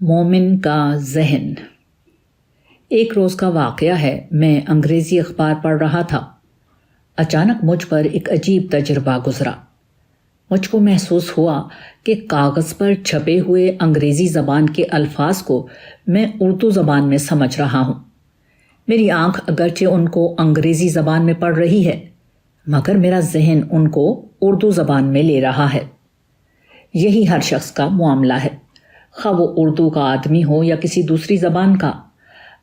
مومن کا ذہن۔ ایک روز کا واقعہ ہے، میں انگریزی اخبار پڑھ رہا تھا۔ اچانک مجھ پر ایک عجیب تجربہ گزرا۔ مجھ کو محسوس ہوا کہ کاغذ پر چھپے ہوئے انگریزی زبان کے الفاظ کو میں اردو زبان میں سمجھ رہا ہوں۔ میری آنکھ اگرچہ ان کو انگریزی زبان میں پڑھ رہی ہے، مگر میرا ذہن ان کو اردو زبان میں لے رہا ہے۔ یہی ہر شخص کا معاملہ ہے، خواہ وہ اردو کا آدمی ہو یا کسی دوسری زبان کا۔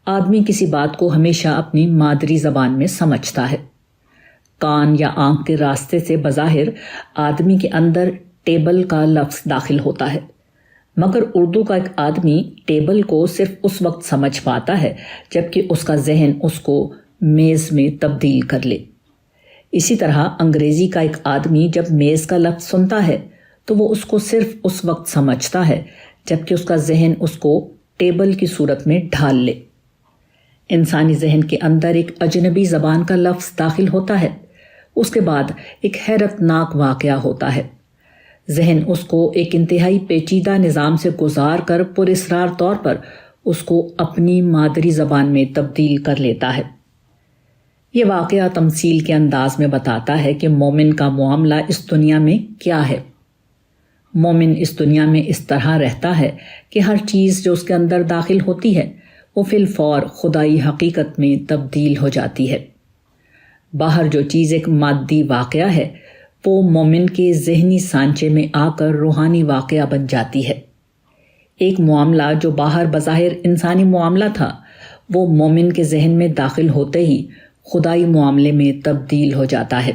آدمی کسی بات کو ہمیشہ اپنی مادری زبان میں سمجھتا ہے۔ کان یا آنکھ کے راستے سے بظاہر آدمی کے اندر ٹیبل کا لفظ داخل ہوتا ہے، مگر اردو کا ایک آدمی ٹیبل کو صرف اس وقت سمجھ پاتا ہے جبکہ اس کا ذہن اس کو میز میں تبدیل کر لے۔ اسی طرح انگریزی کا ایک آدمی جب میز کا لفظ سنتا ہے تو وہ اس کو صرف اس وقت سمجھتا ہے جبکہ اس کا ذہن اس کو ٹیبل کی صورت میں ڈھال لے۔ انسانی ذہن کے اندر ایک اجنبی زبان کا لفظ داخل ہوتا ہے، اس کے بعد ایک حیرت ناک واقعہ ہوتا ہے۔ ذہن اس کو ایک انتہائی پیچیدہ نظام سے گزار کر پراسرار طور پر اس کو اپنی مادری زبان میں تبدیل کر لیتا ہے۔ یہ واقعہ تمثیل کے انداز میں بتاتا ہے کہ مومن کا معاملہ اس دنیا میں کیا ہے۔ مومن اس دنیا میں اس طرح رہتا ہے کہ ہر چیز جو اس کے اندر داخل ہوتی ہے وہ فی الفور خدائی حقیقت میں تبدیل ہو جاتی ہے۔ باہر جو چیز ایک مادی واقعہ ہے وہ مومن کے ذہنی سانچے میں آ کر روحانی واقعہ بن جاتی ہے۔ ایک معاملہ جو باہر بظاہر انسانی معاملہ تھا وہ مومن کے ذہن میں داخل ہوتے ہی خدائی معاملے میں تبدیل ہو جاتا ہے۔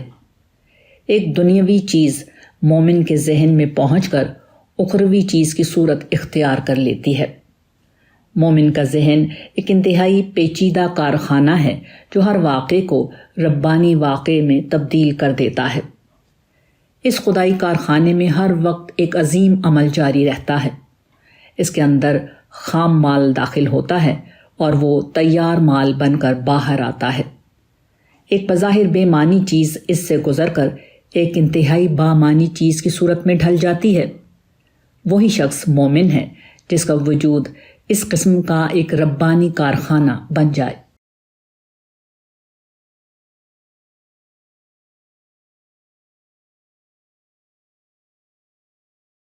ایک دنیاوی چیز مومن کے ذہن میں پہنچ کر اخروی چیز کی صورت اختیار کر لیتی ہے۔ مومن کا ذہن ایک انتہائی پیچیدہ کارخانہ ہے جو ہر واقعے کو ربانی واقعے میں تبدیل کر دیتا ہے۔ اس خدائی کارخانے میں ہر وقت ایک عظیم عمل جاری رہتا ہے۔ اس کے اندر خام مال داخل ہوتا ہے اور وہ تیار مال بن کر باہر آتا ہے۔ ایک بظاہر بے معنی چیز اس سے گزر کر ایک انتہائی بامعنی چیز کی صورت میں ڈھل جاتی ہے۔ وہی شخص مومن ہے جس کا وجود اس قسم کا ایک ربانی کارخانہ بن جائے۔